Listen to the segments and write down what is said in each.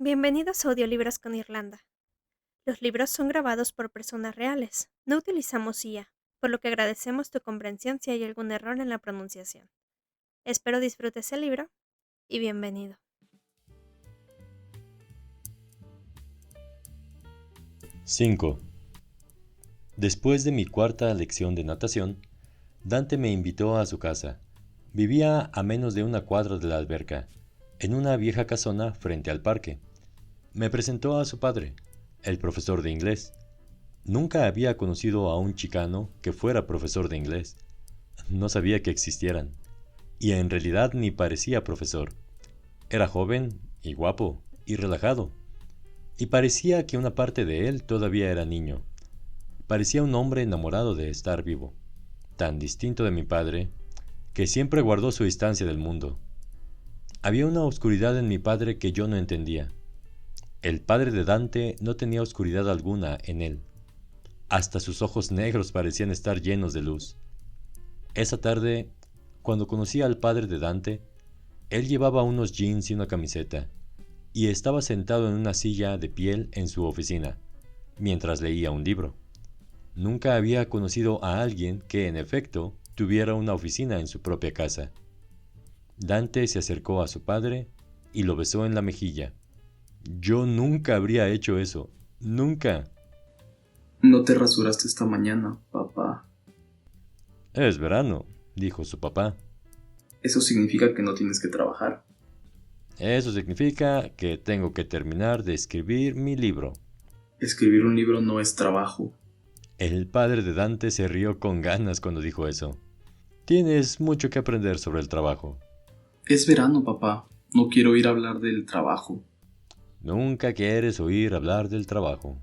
Bienvenidos a Audiolibros con Irlanda. Los libros son grabados por personas reales. No utilizamos IA, por lo que agradecemos tu comprensión si hay algún error en la pronunciación. Espero disfrutes el libro y bienvenido. 5. Después de mi cuarta lección de natación, Dante me invitó a su casa. Vivía a menos de una cuadra de la alberca, en una vieja casona frente al parque. Me presentó a su padre, el profesor de inglés. Nunca había conocido a un chicano que fuera profesor de inglés. No sabía que existieran. Y en realidad ni parecía profesor. Era joven y guapo y relajado. Y parecía que una parte de él todavía era niño. Parecía un hombre enamorado de estar vivo, tan distinto de mi padre, que siempre guardó su distancia del mundo. Había una oscuridad en mi padre que yo no entendía. El padre de Dante no tenía oscuridad alguna en él. Hasta sus ojos negros parecían estar llenos de luz. Esa tarde, cuando conocí al padre de Dante, él llevaba unos jeans y una camiseta, y estaba sentado en una silla de piel en su oficina, mientras leía un libro. Nunca había conocido a alguien que, en efecto, tuviera una oficina en su propia casa. Dante se acercó a su padre y lo besó en la mejilla. Yo nunca habría hecho eso. Nunca. No te rasuraste esta mañana, papá. Es verano, dijo su papá. Eso significa que no tienes que trabajar. Eso significa que tengo que terminar de escribir mi libro. Escribir un libro no es trabajo. El padre de Dante se rió con ganas cuando dijo eso. Tienes mucho que aprender sobre el trabajo. Es verano, papá. No quiero ir a hablar del trabajo. Nunca quieres oír hablar del trabajo.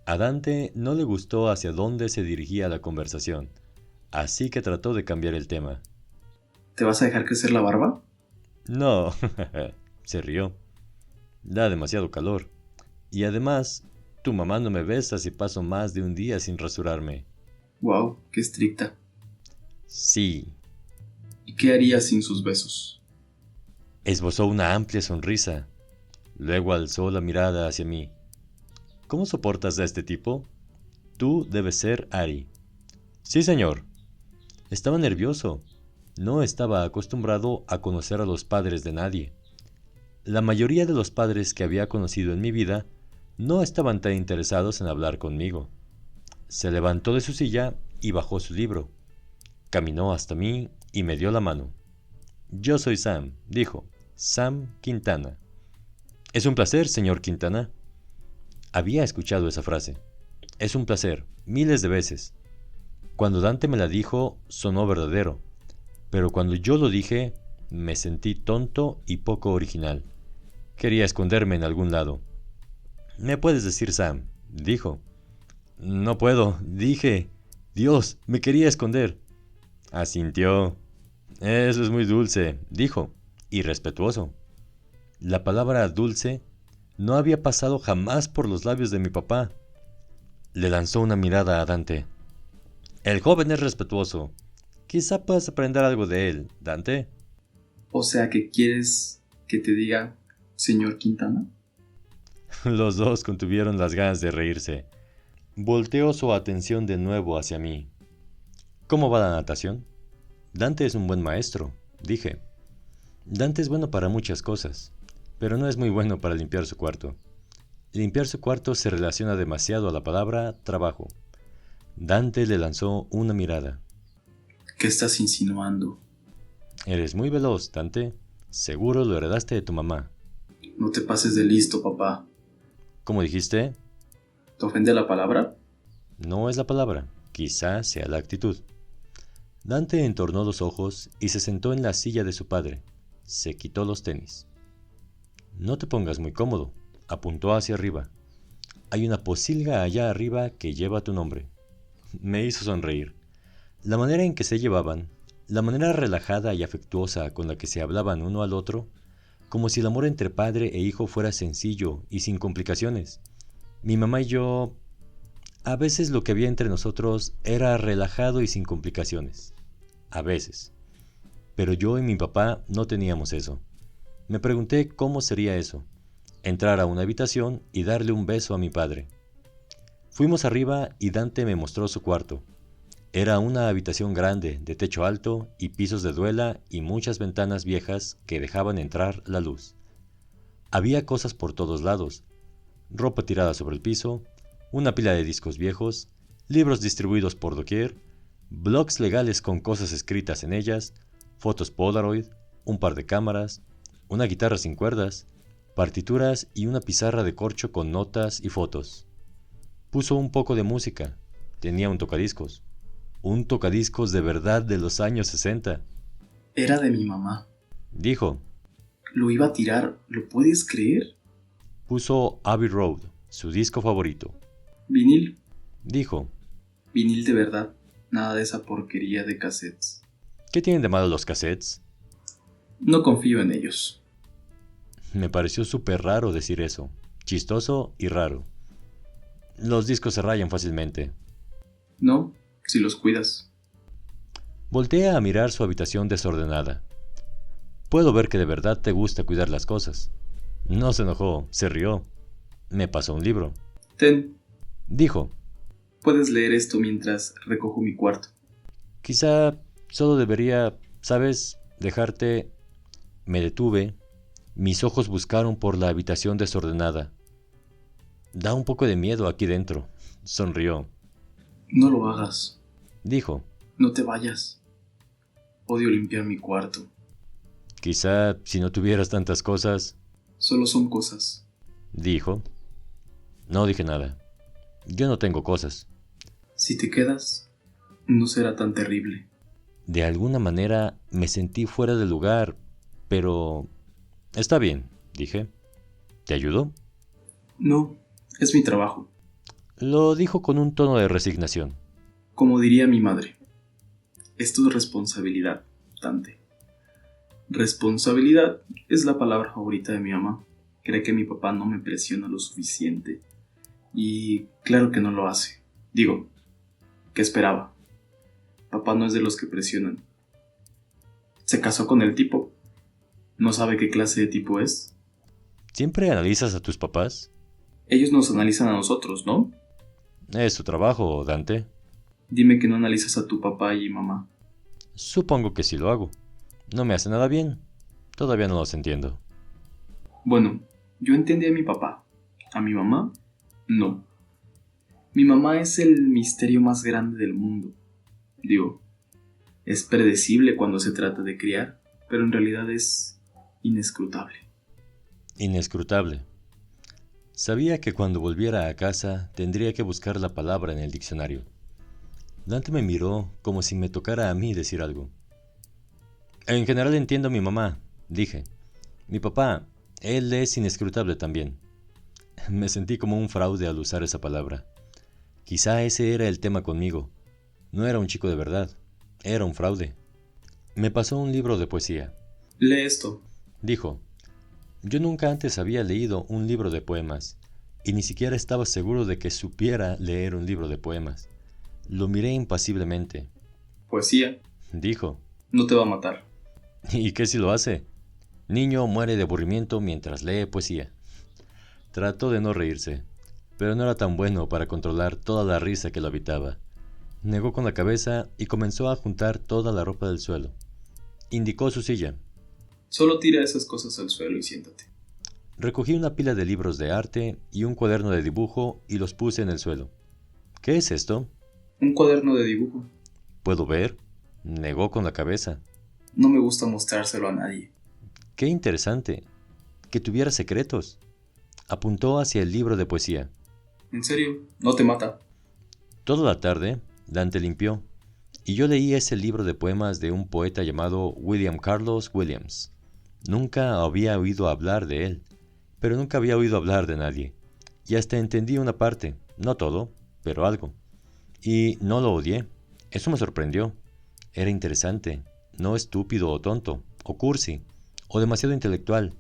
A Dante no le gustó hacia dónde se dirigía la conversación, así que trató de cambiar el tema. ¿Te vas a dejar crecer la barba? No, se rió. Da demasiado calor. Y además, tu mamá no me besa si paso más de un día sin rasurarme. Wow, qué estricta. Sí. ¿Y qué harías sin sus besos? Esbozó una amplia sonrisa. Luego alzó la mirada hacia mí. ¿Cómo soportas a este tipo? Tú debes ser Ari. Sí, señor. Estaba nervioso. No estaba acostumbrado a conocer a los padres de nadie. La mayoría de los padres que había conocido en mi vida no estaban tan interesados en hablar conmigo. Se levantó de su silla y bajó su libro. Caminó hasta mí y me dio la mano. Yo soy Sam, dijo. Sam Quintana. Es un placer, señor Quintana. Había escuchado esa frase. Es un placer, miles de veces. Cuando Dante me la dijo, sonó verdadero. Pero cuando yo lo dije, me sentí tonto y poco original. Quería esconderme en algún lado. «Me puedes decir Sam», dijo. «No puedo», dije. «Dios, me quería esconder». Asintió. «Eso es muy dulce», dijo, y respetuoso. La palabra dulce no había pasado jamás por los labios de mi papá. Le lanzó una mirada a Dante. «El joven es respetuoso. Quizá puedas aprender algo de él, Dante». O sea que quieres que te diga, señor Quintana. Los dos contuvieron las ganas de reírse. Volteó su atención de nuevo hacia mí. «¿Cómo va la natación?» «Dante es un buen maestro», dije. «Dante es bueno para muchas cosas, pero no es muy bueno para limpiar su cuarto. Limpiar su cuarto se relaciona demasiado a la palabra trabajo». Dante le lanzó una mirada. ¿Qué estás insinuando? «Eres muy veloz, Dante. Seguro lo heredaste de tu mamá». No te pases de listo, papá. «¿Cómo dijiste?» ¿Te ofende la palabra? «No es la palabra. Quizá sea la actitud». Dante entornó los ojos y se sentó en la silla de su padre. Se quitó los tenis. «No te pongas muy cómodo», apuntó hacia arriba. «Hay una pocilga allá arriba que lleva tu nombre». Me hizo sonreír. La manera en que se llevaban, la manera relajada y afectuosa con la que se hablaban uno al otro, como si el amor entre padre e hijo fuera sencillo y sin complicaciones. Mi mamá y yo... A veces lo que había entre nosotros era relajado y sin complicaciones. A veces. Pero yo y mi papá no teníamos eso. Me pregunté cómo sería eso. entrar a una habitación y darle un beso a mi padre. Fuimos arriba y Dante me mostró su cuarto. Era una habitación grande, de techo alto y pisos de duela y muchas ventanas viejas que dejaban entrar la luz. Había cosas por todos lados, ropa tirada sobre el piso, una pila de discos viejos, libros distribuidos por doquier, blogs legales con cosas escritas en ellas, fotos Polaroid, un par de cámaras, una guitarra sin cuerdas, partituras y una pizarra de corcho con notas y fotos. Puso un poco de música. Tenía un tocadiscos. Un tocadiscos de verdad de los años 60. Era de mi mamá. Dijo. Lo iba a tirar, ¿lo puedes creer? Puso Abbey Road, su disco favorito. Vinil. Dijo. Vinil de verdad, nada de esa porquería de cassettes. ¿Qué tienen de malo los cassettes? No confío en ellos. Me pareció súper raro decir eso. Chistoso y raro. Los discos se rayan fácilmente. No, si los cuidas. Volteé a mirar su habitación desordenada. Puedo ver que de verdad te gusta cuidar las cosas. No se enojó, se rió. Me pasó un libro. Ten. Dijo. Puedes leer esto mientras recojo mi cuarto. Quizá solo debería, ¿sabes?, dejarte... Me detuve. Mis ojos buscaron por la habitación desordenada. Da un poco de miedo aquí dentro. Sonrió. No lo hagas. Dijo. No te vayas. Odio limpiar mi cuarto. Quizá si no tuvieras tantas cosas... Solo son cosas. Dijo. No dije nada. Yo no tengo cosas. Si te quedas, no será tan terrible. De alguna manera me sentí fuera de lugar, pero... Está bien, dije. ¿Te ayudó? No, es mi trabajo. Lo dijo con un tono de resignación. Como diría mi madre, es tu responsabilidad, Dante. Responsabilidad es la palabra favorita de mi mamá. Cree que mi papá no me presiona lo suficiente. Y claro que no lo hace. Digo, ¿qué esperaba? Papá no es de los que presionan. Se casó con el tipo. ¿No sabe qué clase de tipo es? ¿Siempre analizas a tus papás? Ellos nos analizan a nosotros, ¿no? Es tu trabajo, Dante. Dime que no analizas a tu papá y mamá. Supongo que sí lo hago. No me hace nada bien. Todavía no los entiendo. Bueno, yo entendí a mi papá. ¿A mi mamá? No. Mi mamá es el misterio más grande del mundo. Digo, es predecible cuando se trata de criar, pero en realidad es inescrutable. Inescrutable. Sabía que cuando volviera a casa tendría que buscar la palabra en el diccionario. Dante me miró como si me tocara a mí decir algo. En general entiendo a mi mamá, dije. Mi papá, él es inescrutable también. Me sentí como un fraude al usar esa palabra. Quizá ese era el tema conmigo. No era un chico de verdad, era un fraude. Me pasó un libro de poesía. Lee esto, dijo. Yo nunca antes había leído un libro de poemas, y ni siquiera estaba seguro de que supiera leer un libro de poemas. Lo miré impasiblemente. Poesía, dijo. No te va a matar. ¿Y qué si lo hace? Niño muere de aburrimiento mientras lee poesía. Trató de no reírse, pero no era tan bueno para controlar toda la risa que lo habitaba. Negó con la cabeza y comenzó a juntar toda la ropa del suelo. Indicó su silla. Solo tira esas cosas al suelo y siéntate. Recogí una pila de libros de arte y un cuaderno de dibujo y los puse en el suelo. ¿Qué es esto? Un cuaderno de dibujo. ¿Puedo ver? Negó con la cabeza. No me gusta mostrárselo a nadie. Qué interesante. Que tuviera secretos. Apuntó hacia el libro de poesía. ¿En serio? ¿No te mata? Toda la tarde, Dante limpió, y yo leí ese libro de poemas de un poeta llamado William Carlos Williams. Nunca había oído hablar de él, pero nunca había oído hablar de nadie. Y hasta entendí una parte, no todo, pero algo. Y no lo odié. Eso me sorprendió. Era interesante, no estúpido o tonto, o cursi, o demasiado intelectual.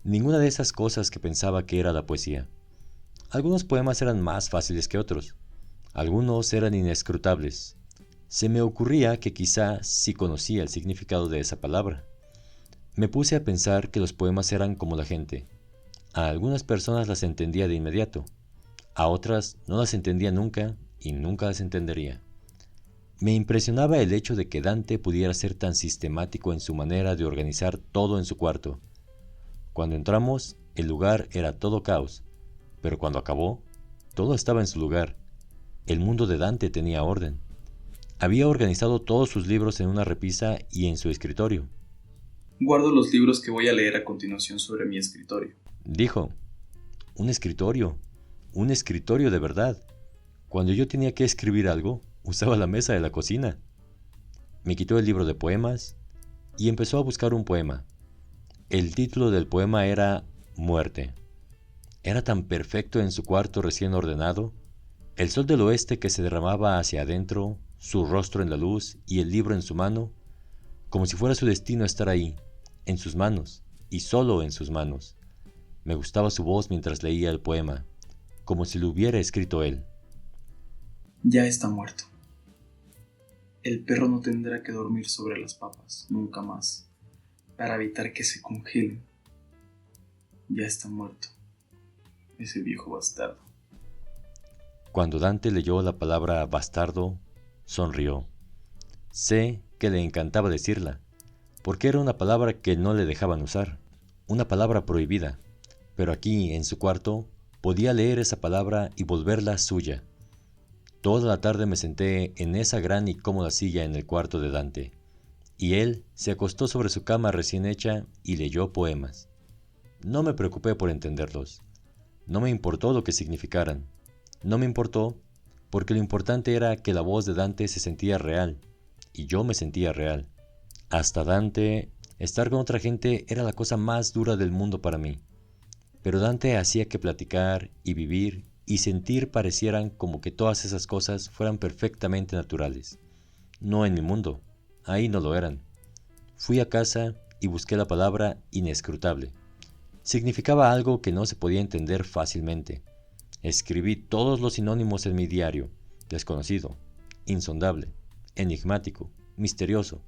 Ninguna de esas cosas que pensaba que era la poesía. Algunos poemas eran más fáciles que otros. Algunos eran inescrutables. Se me ocurría que quizá sí conocía el significado de esa palabra. Me puse a pensar que los poemas eran como la gente. A algunas personas las entendía de inmediato, a otras no las entendía nunca y nunca las entendería. Me impresionaba el hecho de que Dante pudiera ser tan sistemático en su manera de organizar todo en su cuarto. Cuando entramos, el lugar era todo caos, pero cuando acabó, todo estaba en su lugar. El mundo de Dante tenía orden. Había organizado todos sus libros en una repisa y en su escritorio. Guardo los libros que voy a leer a continuación sobre mi escritorio. Dijo, un escritorio de verdad. Cuando yo tenía que escribir algo, usaba la mesa de la cocina. Me quitó el libro de poemas y empezó a buscar un poema. El título del poema era Muerte. Era tan perfecto en su cuarto recién ordenado, el sol del oeste que se derramaba hacia adentro, su rostro en la luz y el libro en su mano, como si fuera su destino estar ahí, en sus manos, y solo en sus manos. Me gustaba su voz mientras leía el poema, como si lo hubiera escrito él. Ya está muerto. El perro no tendrá que dormir sobre las papas, nunca más, para evitar que se congelen. Ya está muerto, ese viejo bastardo. Cuando Dante leyó la palabra bastardo, sonrió. Sé que le encantaba decirla, porque era una palabra que no le dejaban usar, una palabra prohibida, pero aquí, en su cuarto, podía leer esa palabra y volverla suya. Toda la tarde me senté en esa gran y cómoda silla en el cuarto de Dante, y él se acostó sobre su cama recién hecha y leyó poemas. No me preocupé por entenderlos. No me importó lo que significaran. No me importó porque lo importante era que la voz de Dante se sentía real, y yo me sentía real. Hasta Dante, estar con otra gente era la cosa más dura del mundo para mí. Pero Dante hacía que platicar y vivir y sentir parecieran como que todas esas cosas fueran perfectamente naturales. No en mi mundo, ahí no lo eran. Fui a casa y busqué la palabra inescrutable. Significaba algo que no se podía entender fácilmente. Escribí todos los sinónimos en mi diario: desconocido, insondable, enigmático, misterioso.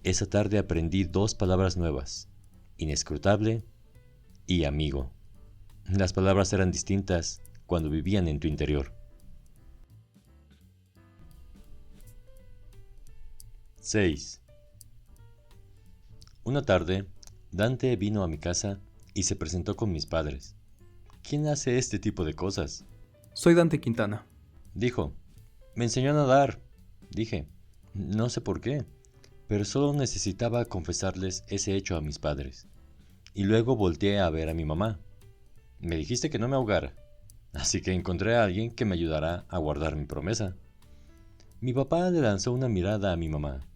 Esa tarde aprendí 2 palabras nuevas: inescrutable y amigo. Las palabras eran distintas cuando vivían en tu interior. 6. Una tarde, Dante vino a mi casa y se presentó con mis padres. ¿Quién hace este tipo de cosas?, Soy Dante Quintana. dijo. Me enseñó a nadar, dije. No sé por qué, pero solo necesitaba confesarles ese hecho a mis padres. Y luego volteé a ver a mi mamá. Me dijiste que no me ahogara, así que encontré a alguien que me ayudará a guardar mi promesa. Mi papá le lanzó una mirada a mi mamá.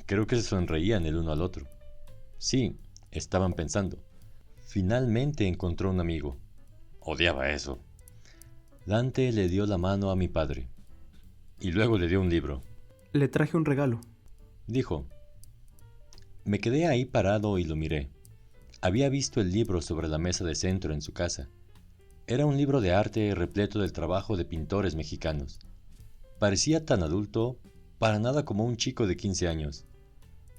Creo que se sonreían el uno al otro. Sí, estaban pensando. Finalmente encontró un amigo. Odiaba eso. Dante le dio la mano a mi padre. Y luego le dio un libro. Le traje un regalo. Dijo. Me quedé ahí parado y lo miré. Había visto el libro sobre la mesa de centro en su casa. Era un libro de arte repleto del trabajo de pintores mexicanos. Parecía tan adulto, para nada como un chico de 15 años.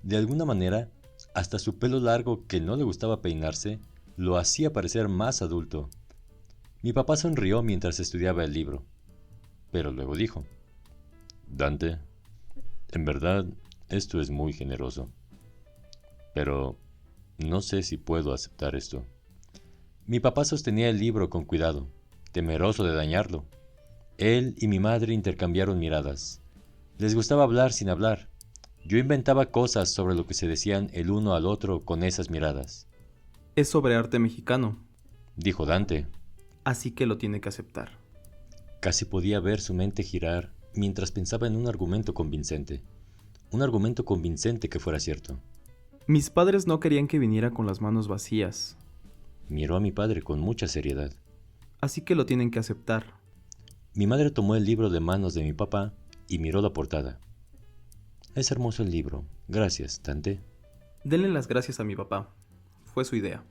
De alguna manera, hasta su pelo largo, que no le gustaba peinarse, lo hacía parecer más adulto. Mi papá sonrió mientras estudiaba el libro, pero luego dijo: Dante, en verdad, esto es muy generoso, pero no sé si puedo aceptar esto. Mi papá sostenía el libro con cuidado, temeroso de dañarlo. Él y mi madre intercambiaron miradas. Les gustaba hablar sin hablar. Yo inventaba cosas sobre lo que se decían el uno al otro con esas miradas. Es sobre arte mexicano, Dijo Dante. así que lo tiene que aceptar. Casi podía ver su mente girar mientras pensaba en un argumento convincente. Un argumento convincente que fuera cierto. Mis padres no querían que viniera con las manos vacías, Miró a mi padre con mucha seriedad. así que lo tienen que aceptar. Mi madre tomó el libro de manos de mi papá y miró la portada. Es hermoso el libro. Gracias, Dante. Denle las gracias a mi papá. Fue su idea.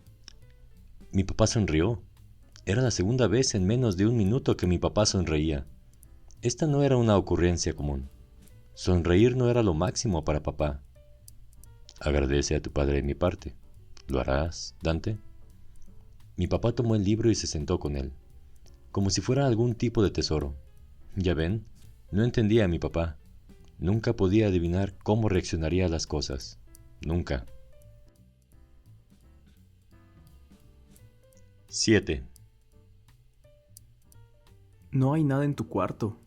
Mi papá sonrió. Era la segunda vez en menos de un minuto que mi papá sonreía. Esta no era una ocurrencia común. Sonreír no era lo máximo para papá. Agradece a tu padre de mi parte. ¿Lo harás, Dante? Mi papá tomó el libro y se sentó con él, como si fuera algún tipo de tesoro. Ya ven, no entendía a mi papá. Nunca podía adivinar cómo reaccionaría a las cosas. Nunca. 7. No hay nada en tu cuarto.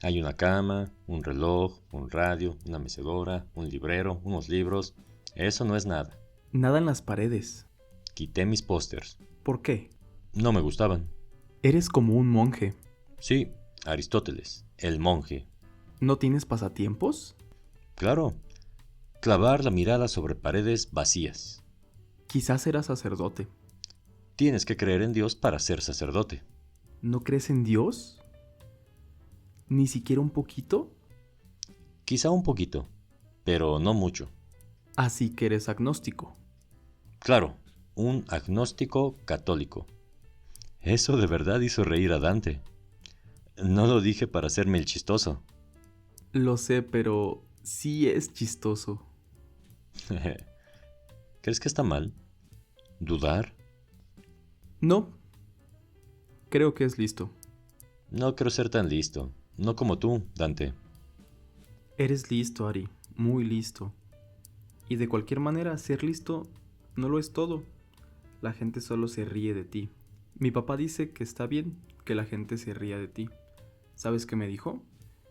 Hay una cama, un reloj, un radio, una mecedora, un librero, unos libros. Eso no es nada. Nada en las paredes. Quité mis pósters. ¿Por qué? No me gustaban. Eres como un monje. Sí, Aristóteles, el monje. ¿No tienes pasatiempos? Claro, clavar la mirada sobre paredes vacías. Quizás eras sacerdote. Tienes que creer en Dios para ser sacerdote. ¿No crees en Dios? ¿Ni siquiera un poquito? Quizá un poquito, pero no mucho. Así que eres agnóstico. Claro, un agnóstico católico. Eso de verdad hizo reír a Dante. No lo dije para hacerme el chistoso. Lo sé, pero sí es chistoso. ¿Crees que está mal? ¿Dudar? No, creo que es listo. No quiero ser tan listo. No como tú, Dante. Eres listo, Ari, muy listo. Y de cualquier manera, ser listo no lo es todo. La gente solo se ríe de ti. Mi papá dice que está bien que la gente se ría de ti. ¿Sabes qué me dijo?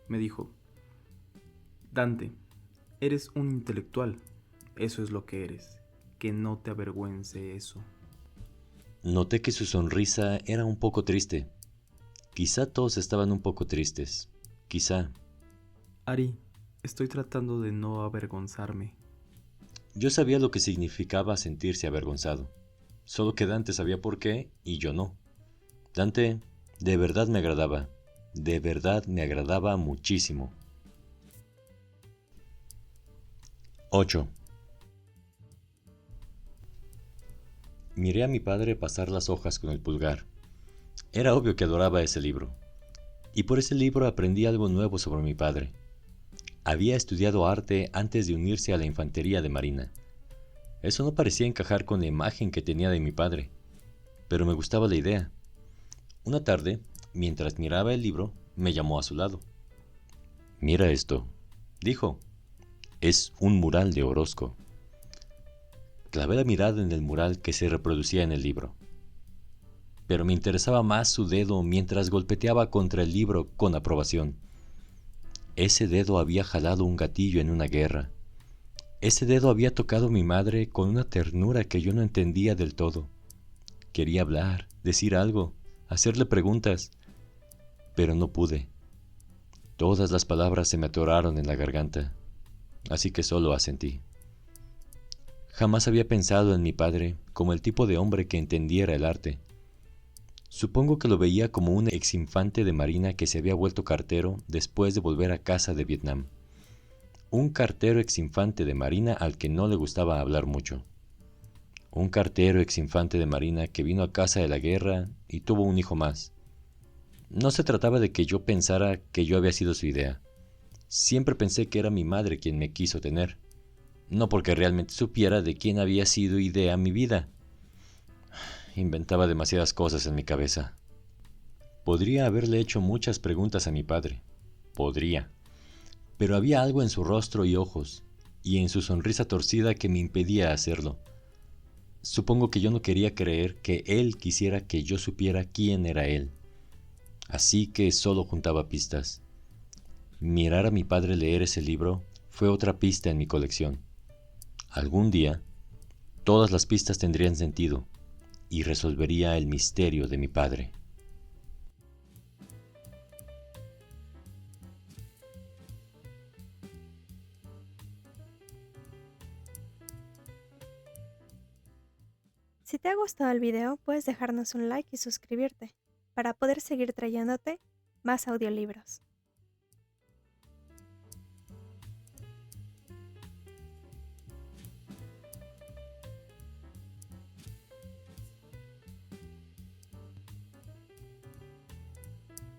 Me dijo, Dante, eres un intelectual. Eso es lo que eres. Que no te avergüence eso. Noté que su sonrisa era un poco triste. Quizá todos estaban un poco tristes. Quizá. Ari, estoy tratando de no avergonzarme. Yo sabía lo que significaba sentirse avergonzado. Solo que Dante sabía por qué y yo no. Dante de verdad me agradaba. De verdad me agradaba muchísimo. 8. Miré a mi padre pasar las hojas con el pulgar. Era obvio que adoraba ese libro. Y por ese libro aprendí algo nuevo sobre mi padre. Había estudiado arte antes de unirse a la infantería de marina. Eso no parecía encajar con la imagen que tenía de mi padre, pero me gustaba la idea. Una tarde, mientras miraba el libro, me llamó a su lado. «Mira esto», dijo. «Es un mural de Orozco». Clavé la mirada en el mural que se reproducía en el libro. Pero me interesaba más su dedo mientras golpeteaba contra el libro con aprobación. Ese dedo había jalado un gatillo en una guerra. Ese dedo había tocado a mi madre con una ternura que yo no entendía del todo. Quería hablar, decir algo, hacerle preguntas, pero no pude. Todas las palabras se me atoraron en la garganta, así que solo asentí. Jamás había pensado en mi padre como el tipo de hombre que entendiera el arte. Supongo que lo veía como un exinfante de marina que se había vuelto cartero después de volver a casa de Vietnam. Un cartero exinfante de marina al que no le gustaba hablar mucho. Un cartero exinfante de marina que vino a casa de la guerra y tuvo un hijo más. No se trataba de que yo pensara que yo había sido su idea. Siempre pensé que era mi madre quien me quiso tener. No porque realmente supiera de quién había sido idea mi vida. Inventaba demasiadas cosas en mi cabeza. Podría haberle hecho muchas preguntas a mi padre. Podría. Pero había algo en su rostro y ojos, y en su sonrisa torcida que me impedía hacerlo. Supongo que yo no quería creer que él quisiera que yo supiera quién era él. Así que solo juntaba pistas. Mirar a mi padre leer ese libro fue otra pista en mi colección. Algún día, todas las pistas tendrían sentido y resolvería el misterio de mi padre. Si te ha gustado el video, puedes dejarnos un like y suscribirte para poder seguir trayéndote más audiolibros.